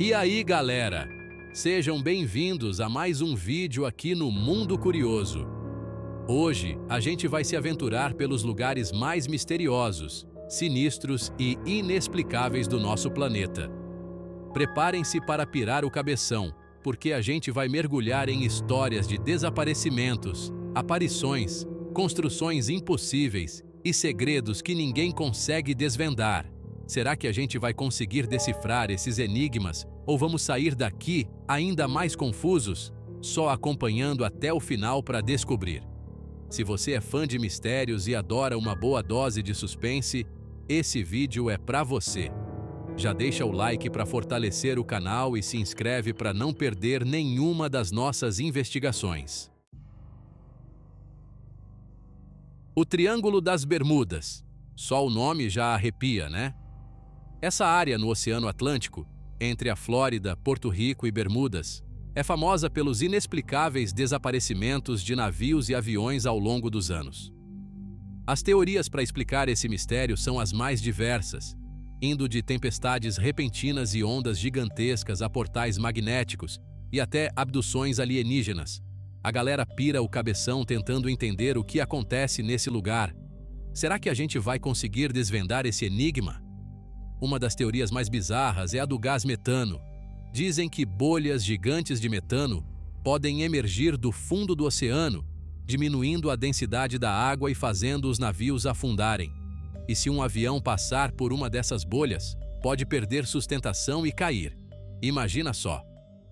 E aí, galera? Sejam bem-vindos a mais um vídeo aqui no Mundo Curioso. Hoje, a gente vai se aventurar pelos lugares mais misteriosos, sinistros e inexplicáveis do nosso planeta. Preparem-se para pirar o cabeção, porque a gente vai mergulhar em histórias de desaparecimentos, aparições, construções impossíveis e segredos que ninguém consegue desvendar. Será que a gente vai conseguir decifrar esses enigmas ou vamos sair daqui ainda mais confusos? Só acompanhando até o final para descobrir. Se você é fã de mistérios e adora uma boa dose de suspense, esse vídeo é para você. Já deixa o like para fortalecer o canal e se inscreve para não perder nenhuma das nossas investigações. O Triângulo das Bermudas. Só o nome já arrepia, né? Essa área no Oceano Atlântico, entre a Flórida, Porto Rico e Bermudas, é famosa pelos inexplicáveis desaparecimentos de navios e aviões ao longo dos anos. As teorias para explicar esse mistério são as mais diversas, indo de tempestades repentinas e ondas gigantescas a portais magnéticos e até abduções alienígenas. A galera pira o cabeção tentando entender o que acontece nesse lugar. Será que a gente vai conseguir desvendar esse enigma? Uma das teorias mais bizarras é a do gás metano. Dizem que bolhas gigantes de metano podem emergir do fundo do oceano, diminuindo a densidade da água e fazendo os navios afundarem. E se um avião passar por uma dessas bolhas, pode perder sustentação e cair. Imagina só!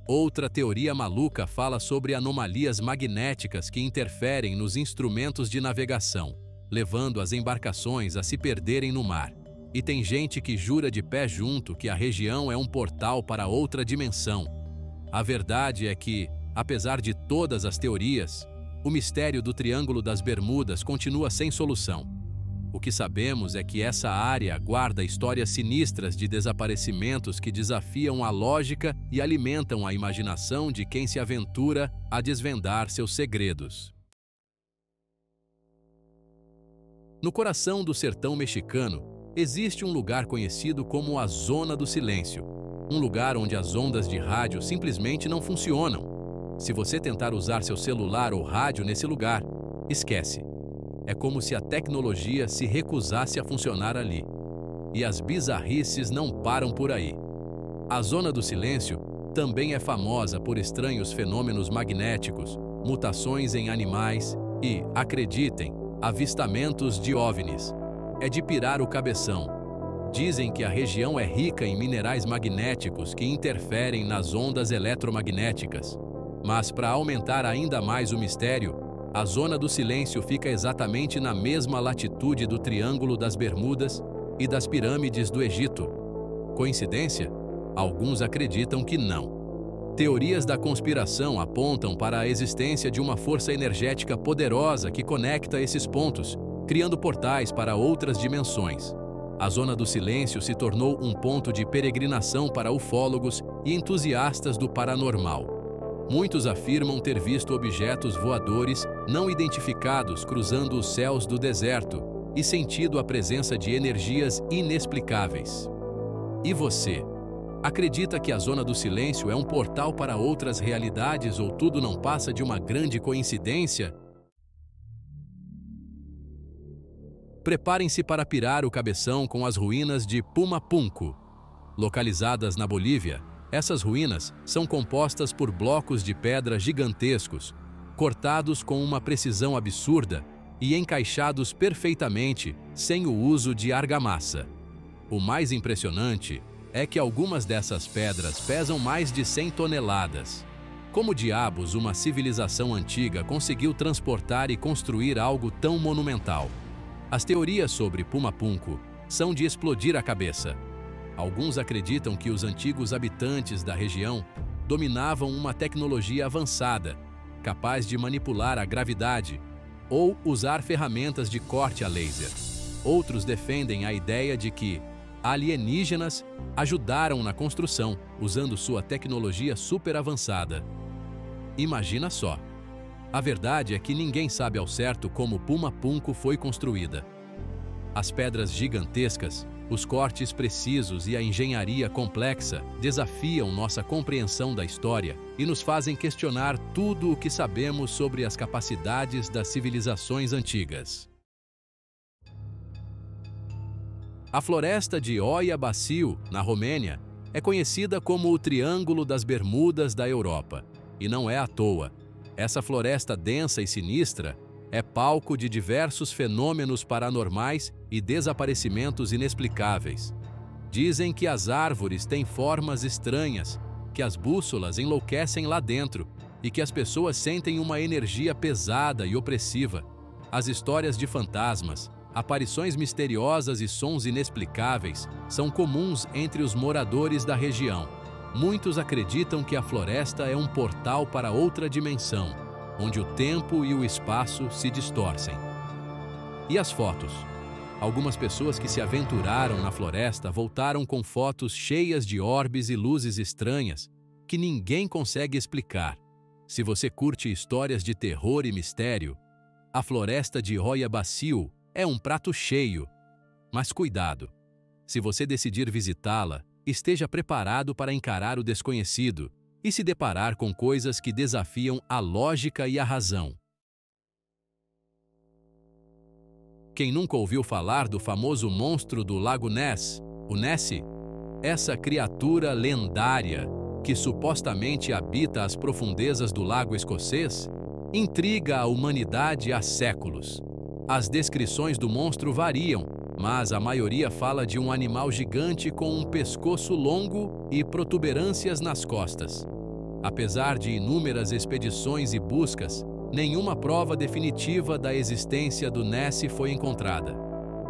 Outra teoria maluca fala sobre anomalias magnéticas que interferem nos instrumentos de navegação, levando as embarcações a se perderem no mar. E tem gente que jura de pé junto que a região é um portal para outra dimensão. A verdade é que, apesar de todas as teorias, o mistério do Triângulo das Bermudas continua sem solução. O que sabemos é que essa área guarda histórias sinistras de desaparecimentos que desafiam a lógica e alimentam a imaginação de quem se aventura a desvendar seus segredos. No coração do sertão mexicano, existe um lugar conhecido como a Zona do Silêncio, um lugar onde as ondas de rádio simplesmente não funcionam. Se você tentar usar seu celular ou rádio nesse lugar, esquece. É como se a tecnologia se recusasse a funcionar ali. E as bizarrices não param por aí. A Zona do Silêncio também é famosa por estranhos fenômenos magnéticos, mutações em animais e, acreditem, avistamentos de OVNIs. É de pirar o cabeção. Dizem que a região é rica em minerais magnéticos que interferem nas ondas eletromagnéticas. Mas para aumentar ainda mais o mistério, a Zona do Silêncio fica exatamente na mesma latitude do Triângulo das Bermudas e das pirâmides do Egito. Coincidência? Alguns acreditam que não. Teorias da conspiração apontam para a existência de uma força energética poderosa que conecta esses pontos, criando portais para outras dimensões. A Zona do Silêncio se tornou um ponto de peregrinação para ufólogos e entusiastas do paranormal. Muitos afirmam ter visto objetos voadores não identificados cruzando os céus do deserto e sentido a presença de energias inexplicáveis. E você? Acredita que a Zona do Silêncio é um portal para outras realidades ou tudo não passa de uma grande coincidência? Preparem-se para pirar o cabeção com as ruínas de Pumapunku. Localizadas na Bolívia, essas ruínas são compostas por blocos de pedra gigantescos, cortados com uma precisão absurda e encaixados perfeitamente sem o uso de argamassa. O mais impressionante é que algumas dessas pedras pesam mais de 100 toneladas. Como diabos uma civilização antiga conseguiu transportar e construir algo tão monumental? As teorias sobre Pumapunku são de explodir a cabeça. Alguns acreditam que os antigos habitantes da região dominavam uma tecnologia avançada, capaz de manipular a gravidade ou usar ferramentas de corte a laser. Outros defendem a ideia de que alienígenas ajudaram na construção, usando sua tecnologia super avançada. Imagina só! A verdade é que ninguém sabe ao certo como Pumapunku foi construída. As pedras gigantescas Os cortes precisos e a engenharia complexa desafiam nossa compreensão da história e nos fazem questionar tudo o que sabemos sobre as capacidades das civilizações antigas. A floresta de Oia Baciu, na Romênia, é conhecida como o Triângulo das Bermudas da Europa. E não é à toa. Essa floresta densa e sinistra é palco de diversos fenômenos paranormais e desaparecimentos inexplicáveis. Dizem que as árvores têm formas estranhas, que as bússolas enlouquecem lá dentro e que as pessoas sentem uma energia pesada e opressiva. As histórias de fantasmas, aparições misteriosas e sons inexplicáveis são comuns entre os moradores da região. Muitos acreditam que a floresta é um portal para outra dimensão, onde o tempo e o espaço se distorcem. E as fotos? Algumas pessoas que se aventuraram na floresta voltaram com fotos cheias de orbes e luzes estranhas que ninguém consegue explicar. Se você curte histórias de terror e mistério, a floresta de Oia Baciu é um prato cheio. Mas cuidado! Se você decidir visitá-la, esteja preparado para encarar o desconhecido e se deparar com coisas que desafiam a lógica e a razão. Quem nunca ouviu falar do famoso monstro do Lago Ness, o Nessie? Essa criatura lendária, que supostamente habita as profundezas do lago escocês, intriga a humanidade há séculos. As descrições do monstro variam, mas a maioria fala de um animal gigante com um pescoço longo e protuberâncias nas costas. Apesar de inúmeras expedições e buscas, nenhuma prova definitiva da existência do Nessie foi encontrada.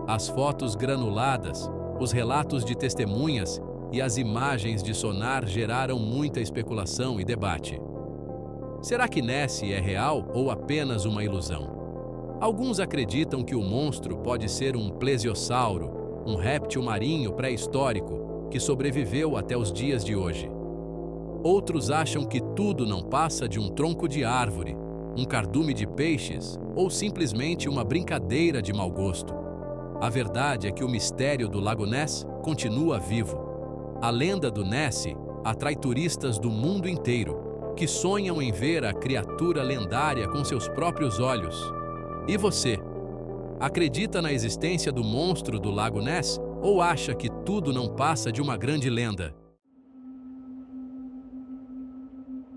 As fotos granuladas, os relatos de testemunhas e as imagens de sonar geraram muita especulação e debate. Será que Nessie é real ou apenas uma ilusão? Alguns acreditam que o monstro pode ser um plesiosauro, um réptil marinho pré-histórico que sobreviveu até os dias de hoje. Outros acham que tudo não passa de um tronco de árvore, um cardume de peixes ou simplesmente uma brincadeira de mau gosto. A verdade é que o mistério do Lago Ness continua vivo. A lenda do Nessie atrai turistas do mundo inteiro, que sonham em ver a criatura lendária com seus próprios olhos. E você? Acredita na existência do monstro do Lago Ness ou acha que tudo não passa de uma grande lenda?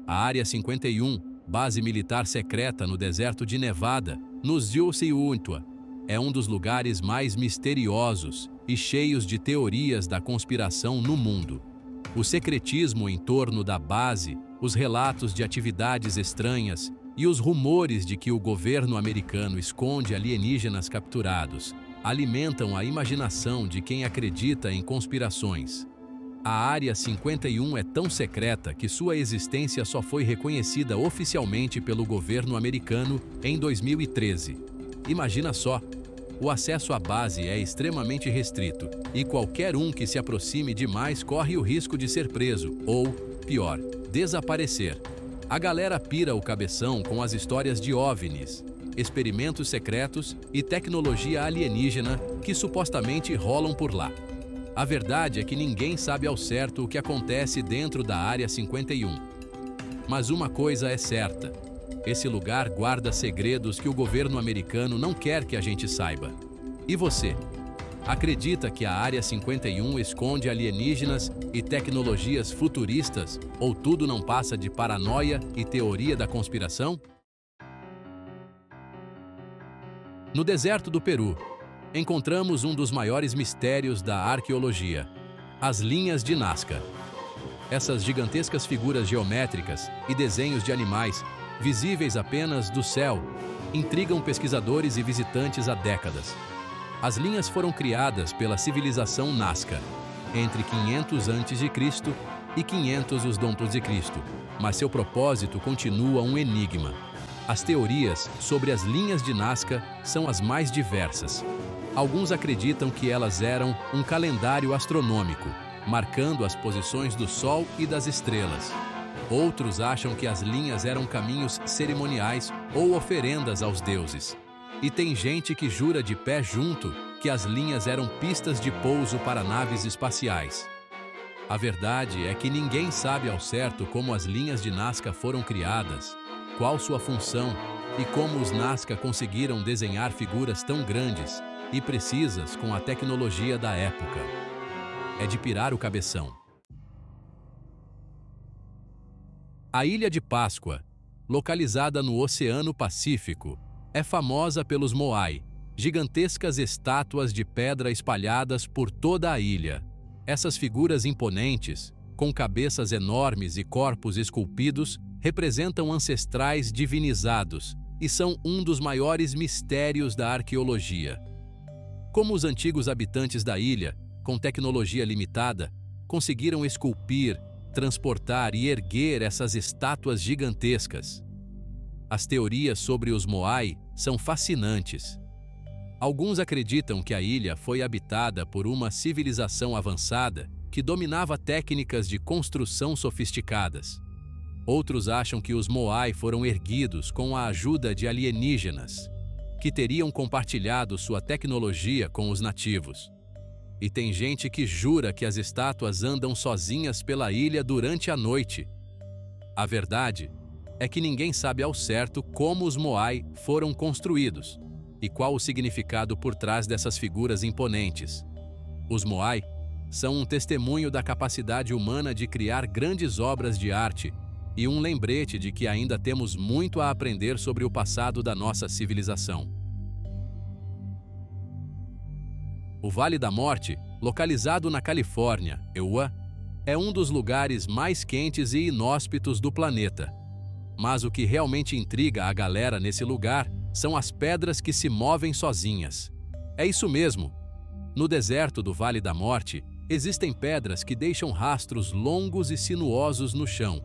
A Área 51, base militar secreta no deserto de Nevada, nos Uinta, é um dos lugares mais misteriosos e cheios de teorias da conspiração no mundo. O secretismo em torno da base, os relatos de atividades estranhas e os rumores de que o governo americano esconde alienígenas capturados alimentam a imaginação de quem acredita em conspirações. A Área 51 é tão secreta que sua existência só foi reconhecida oficialmente pelo governo americano em 2013. Imagina só! O acesso à base é extremamente restrito e qualquer um que se aproxime demais corre o risco de ser preso ou, pior, desaparecer. A galera pira o cabeção com as histórias de OVNIs, experimentos secretos e tecnologia alienígena que supostamente rolam por lá. A verdade é que ninguém sabe ao certo o que acontece dentro da Área 51. Mas uma coisa é certa: esse lugar guarda segredos que o governo americano não quer que a gente saiba. E você? Acredita que a Área 51 esconde alienígenas e tecnologias futuristas ou tudo não passa de paranoia e teoria da conspiração? No deserto do Peru, encontramos um dos maiores mistérios da arqueologia: as linhas de Nazca. Essas gigantescas figuras geométricas e desenhos de animais, visíveis apenas do céu, intrigam pesquisadores e visitantes há décadas. As linhas foram criadas pela civilização Nazca, entre 500 a.C. e 500 d.C., mas seu propósito continua um enigma. As teorias sobre as linhas de Nazca são as mais diversas. Alguns acreditam que elas eram um calendário astronômico, marcando as posições do Sol e das estrelas. Outros acham que as linhas eram caminhos cerimoniais ou oferendas aos deuses. E tem gente que jura de pé junto que as linhas eram pistas de pouso para naves espaciais. A verdade é que ninguém sabe ao certo como as linhas de Nazca foram criadas, qual sua função e como os Nazca conseguiram desenhar figuras tão grandes e precisas com a tecnologia da época. É de pirar o cabeção. A Ilha de Páscoa, localizada no Oceano Pacífico, é famosa pelos moai, gigantescas estátuas de pedra espalhadas por toda a ilha. Essas figuras imponentes, com cabeças enormes e corpos esculpidos, representam ancestrais divinizados e são um dos maiores mistérios da arqueologia. Como os antigos habitantes da ilha, com tecnologia limitada, conseguiram esculpir, transportar e erguer essas estátuas gigantescas? As teorias sobre os moai são fascinantes. Alguns acreditam que a ilha foi habitada por uma civilização avançada que dominava técnicas de construção sofisticadas. Outros acham que os moai foram erguidos com a ajuda de alienígenas, que teriam compartilhado sua tecnologia com os nativos. E tem gente que jura que as estátuas andam sozinhas pela ilha durante a noite. A verdade é que ninguém sabe ao certo como os moai foram construídos e qual o significado por trás dessas figuras imponentes. Os moai são um testemunho da capacidade humana de criar grandes obras de arte e um lembrete de que ainda temos muito a aprender sobre o passado da nossa civilização. O Vale da Morte, localizado na Califórnia, EUA, é um dos lugares mais quentes e inóspitos do planeta. Mas o que realmente intriga a galera nesse lugar são as pedras que se movem sozinhas. É isso mesmo. No deserto do Vale da Morte, existem pedras que deixam rastros longos e sinuosos no chão,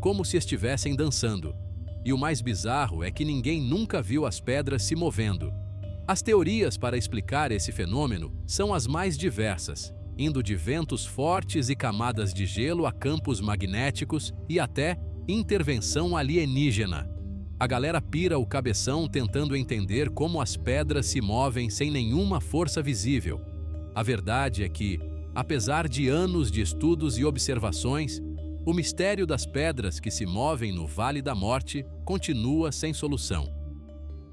como se estivessem dançando. E o mais bizarro é que ninguém nunca viu as pedras se movendo. As teorias para explicar esse fenômeno são as mais diversas, indo de ventos fortes e camadas de gelo a campos magnéticos e até intervenção alienígena. A galera pira o cabeção tentando entender como as pedras se movem sem nenhuma força visível. A verdade é que, apesar de anos de estudos e observações, o mistério das pedras que se movem no Vale da Morte continua sem solução.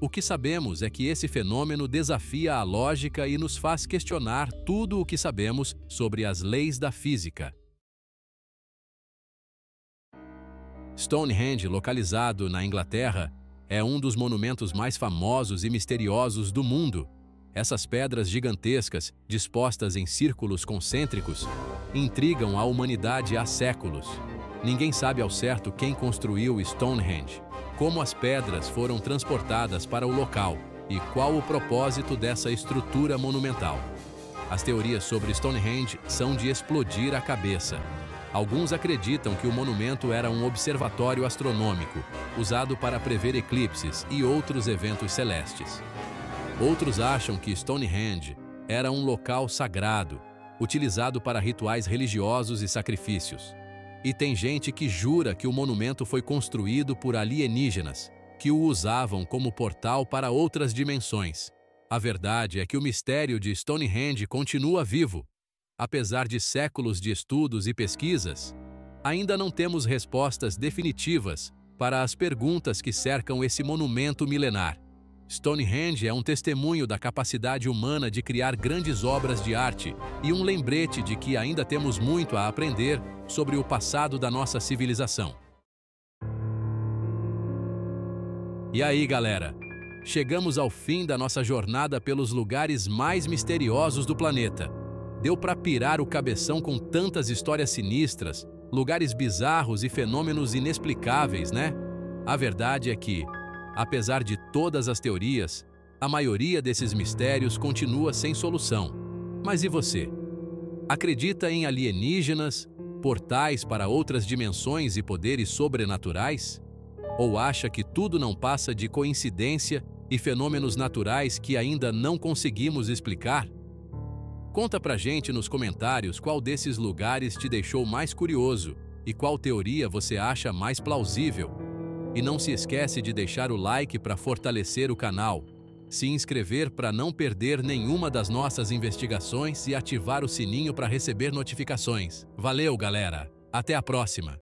O que sabemos é que esse fenômeno desafia a lógica e nos faz questionar tudo o que sabemos sobre as leis da física. Stonehenge, localizado na Inglaterra, é um dos monumentos mais famosos e misteriosos do mundo. Essas pedras gigantescas, dispostas em círculos concêntricos, intrigam a humanidade há séculos. Ninguém sabe ao certo quem construiu Stonehenge, como as pedras foram transportadas para o local e qual o propósito dessa estrutura monumental. As teorias sobre Stonehenge são de explodir a cabeça. Alguns acreditam que o monumento era um observatório astronômico, usado para prever eclipses e outros eventos celestes. Outros acham que Stonehenge era um local sagrado, utilizado para rituais religiosos e sacrifícios. E tem gente que jura que o monumento foi construído por alienígenas, que o usavam como portal para outras dimensões. A verdade é que o mistério de Stonehenge continua vivo. Apesar de séculos de estudos e pesquisas, ainda não temos respostas definitivas para as perguntas que cercam esse monumento milenar. Stonehenge é um testemunho da capacidade humana de criar grandes obras de arte e um lembrete de que ainda temos muito a aprender sobre o passado da nossa civilização. E aí, galera? Chegamos ao fim da nossa jornada pelos lugares mais misteriosos do planeta. Deu para pirar o cabeção com tantas histórias sinistras, lugares bizarros e fenômenos inexplicáveis, né? A verdade é que, apesar de todas as teorias, a maioria desses mistérios continua sem solução. Mas e você? Acredita em alienígenas, portais para outras dimensões e poderes sobrenaturais? Ou acha que tudo não passa de coincidência e fenômenos naturais que ainda não conseguimos explicar? Conta pra gente nos comentários qual desses lugares te deixou mais curioso e qual teoria você acha mais plausível. E não se esquece de deixar o like para fortalecer o canal. se inscrever para não perder nenhuma das nossas investigações e ativar o sininho para receber notificações. Valeu, galera! Até a próxima!